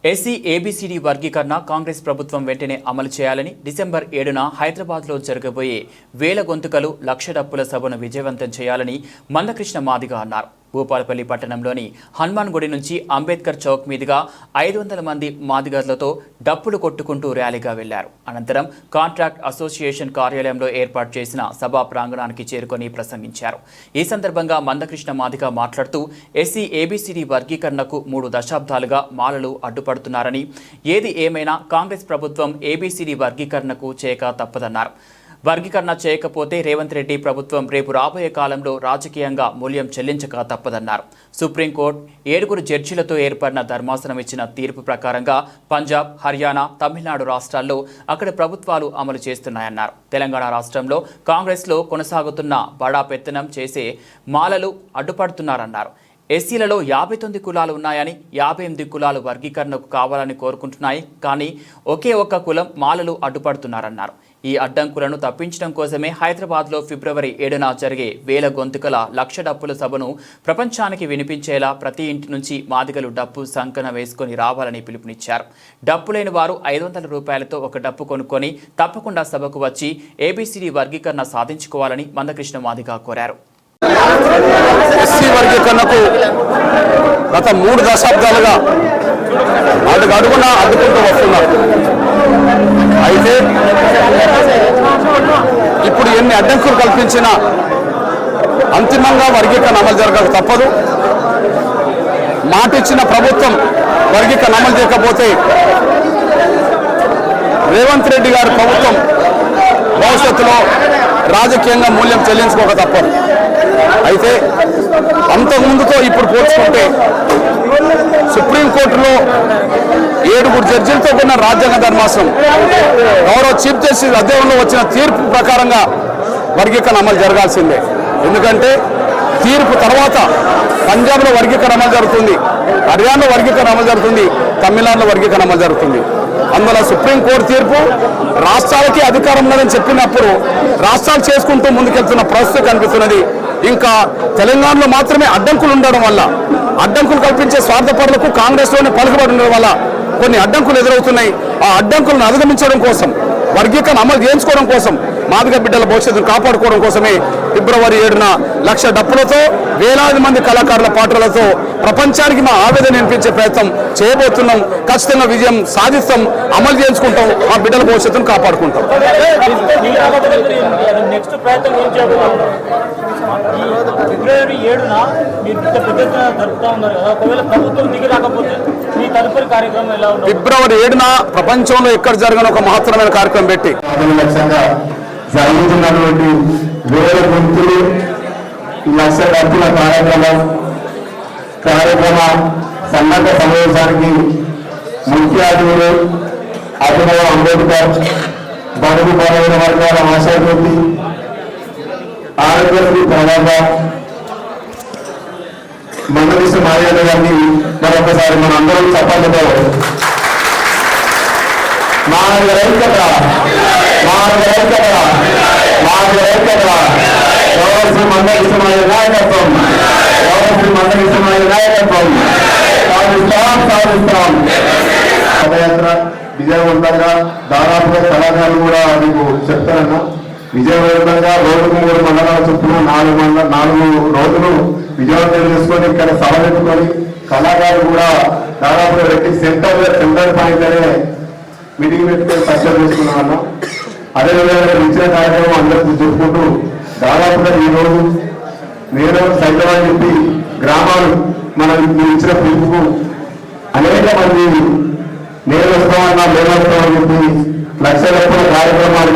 SC ABCD వర్గీకరణ కాంగ్రెస్ ప్రభుత్వం వెంటనే అమలు చేయాలని డిసెంబర్ 7న హైదరాబాద్లో జరగబోయే వేల గొంతుకలు లక్ష డప్పుల సభను విజయవంతం చేయాలని మందకృష్ణ మాదిగ అన్నారు. భూపాలపల్లి పట్టణంలోని హనుమాన్ గుడి నుంచి అంబేద్కర్ చౌక్ మీదుగా 500 మంది మాదిగలతో డప్పులు కొట్టుకుంటూ ర్యాలీగా వెళ్లారు. అనంతరం కాంట్రాక్ట్ అసోసియేషన్ కార్యాలయంలో ఏర్పాటు చేసిన సభా ప్రాంగణానికి చేరుకొని ప్రసంగించారు. ఈ సందర్భంగా మందకృష్ణ మాదిగ మాట్లాడుతూ ఎస్సీ ఏబీసీడీ వర్గీకరణకు 3 దశాబ్దాలుగా మాలలు అడ్డుపడుతున్నారని, ఏది ఏమైనా కాంగ్రెస్ ప్రభుత్వం ఏబీసీడీ వర్గీకరణకు చేయక తప్పదన్నారు. వర్గీకరణ చేయకపోతే రేవంత్ రెడ్డి ప్రభుత్వం రేపు రాబోయే కాలంలో రాజకీయంగా మూల్యం చెల్లించక తప్పదన్నారు. సుప్రీంకోర్టు 7 జడ్జీలతో ఏర్పడిన ధర్మాసనం ఇచ్చిన తీర్పు ప్రకారంగా పంజాబ్, హర్యానా, తమిళనాడు రాష్ట్రాల్లో అక్కడ ప్రభుత్వాలు అమలు చేస్తున్నాయన్నారు. తెలంగాణ రాష్ట్రంలో కాంగ్రెస్లో కొనసాగుతున్న బడా పెత్తనం చేసే మాలలు అడ్డుపడుతున్నారన్నారు. ఎస్సీలలో 59 కులాలు ఉన్నాయని, 58 కులాలు వర్గీకరణకు కావాలని కోరుకుంటున్నాయి. కానీ ఒకే ఒక్క కులం మాలలు అడ్డుపడుతున్నారన్నారు. ఈ అడ్డంకులను తప్పించడం కోసమే హైదరాబాద్లో ఫిబ్రవరి 7న జరిగే వేల గొంతుకల లక్ష డప్పుల సభను ప్రపంచానికి వినిపించేలా ప్రతి ఇంటి నుంచి మాదిగలు డప్పు సంకన వేసుకొని రావాలని పిలుపునిచ్చారు. డప్పు లేని వారు 500 రూపాయలతో ఒక డప్పు కొనుక్కొని తప్పకుండా సభకు వచ్చి ఏబీసీడీ వర్గీకరణ సాధించుకోవాలని మందకృష్ణ మాదిగ కోరారు. ఎస్సీ వర్గీకరణకు గత 3 దశాబ్దాలుగా అడుగున అడ్డుకుంటూ వస్తున్నారు. అయితే ఇప్పుడు ఎన్ని అడ్డంకులు కల్పించినా అంతిమంగా వర్గీకరణ అమలు జరగక తప్పదు. మాటిచ్చిన ప్రభుత్వం వర్గీకరణ అమలు చేయకపోతే రేవంత్ రెడ్డి గారి ప్రభుత్వం భవిష్యత్తులో రాజకీయంగా మూల్యం చెల్లించుకోక తప్పదు. అయితే అంతకుముందుతో ఇప్పుడు పోల్చుకుంటే సుప్రీంకోర్టులో 7 జడ్జీలతో కూడిన రాజ్యాంగ ధర్మాసనం గౌరవ చీఫ్ జస్టిస్ అధ్యయనంలో వచ్చిన తీర్పు ప్రకారంగా వర్గీకరణ అమలు జరగాల్సిందే. ఎందుకంటే తీర్పు తర్వాత పంజాబ్లో వర్గీకరణ అమలు జరుగుతుంది, హర్యానాలో వర్గీకరణ అమలు జరుగుతుంది, తమిళనాడులో వర్గీకరణ అమలు జరుగుతుంది. అందువల్ల సుప్రీంకోర్టు తీర్పు రాష్ట్రాలకి అధికారం ఉందని చెప్పినప్పుడు రాష్ట్రాలు చేసుకుంటూ ముందుకెళ్తున్న పరిస్థితి కనిపిస్తున్నది. ఇంకా తెలంగాణలో మాత్రమే అడ్డంకులు ఉండడం వల్ల, అడ్డంకులు కల్పించే స్వార్థపరులకు కాంగ్రెస్లోనే పలుకుబడి ఉండడం వల్ల కొన్ని అడ్డంకులు ఎదురవుతున్నాయి. ఆ అడ్డంకులను అధిగమించడం కోసం, వర్గీకరణ అమలు చేయించుకోవడం కోసం, మాదిగ బిడ్డల భవిష్యత్తును కాపాడుకోవడం కోసమే ఫిబ్రవరి 7న లక్ష డప్పులతో, వేలాది మంది కళాకారుల పాటలతో ప్రపంచానికి మా ఆవేదన వినిపించే ప్రయత్నం చేయబోతున్నాం. ఖచ్చితంగా విజయం సాధిస్తాం, అమలు చేయించుకుంటాం, మా బిడ్డల భవిష్యత్తును కాపాడుకుంటాం. ఫిబ్రవరి 7న మీరు పెద్ద జరుపుతా ఉన్నారు కదా, ఒకవేళ ప్రభుత్వం దిగి రాకపోతే మీ తదుపరి కార్యక్రమం ఎలా ఉంటుంది? ఫిబ్రవరి 7న ప్రపంచంలో ఎక్కడ జరగని ఒక మహత్తరమైన కార్యక్రమం పెట్టి లక్ష్యంగా జరుగుతున్నటువంటి వేల గొంతులు లక్ష డప్పుల కార్యక్రమ సన్నద్ధ సమావేశానికి ముఖ్య అతిథులు అభినవ అంబేద్కర్, బడుగు బలైన వర్గాల ఆశాజ్యోతి, ఆరోగ్యశ్రీ ప్రధానంగా మందకృష్ణ మాదిగ గారిని మరొకసారి మన అందరం చప్పట్లతో శ్రీ మందకృష్ణ మాదిగ నాయకత్వం, శ్రీ మందకృష్ణ మాదిగ నాయకత్వం సాధిస్తాం. పదయాత్ర విజయవంతంగా దాదాపుగా కళాకారులు కూడా మీకు చెప్తారన్నా, విజయవంతంగా రోజుకు 3 మండలాల చొప్పున 4 రోజులు విజయవంతం చేసుకొని ఇక్కడ సభ పెట్టుకొని కళాకారులు కూడా దాదాపుగా పెట్టి సెంటర్ పాయింట్ అనే మీటింగ్ పెట్టుకొని సక్సెస్ చేసుకున్నామన్నా. అదేవిధంగా ఇచ్చిన కార్యక్రమం అందరికీ చెప్పుకుంటూ దాదాపుగా ఈరోజు నేను సైతం అని చెప్పి గ్రామాలు మనం ఇచ్చిన పిలుపుకు అనేక మంది నేను వస్తామన్నా మేము వస్తామని చెప్పి లక్ష రూపాయల కార్యక్రమాలు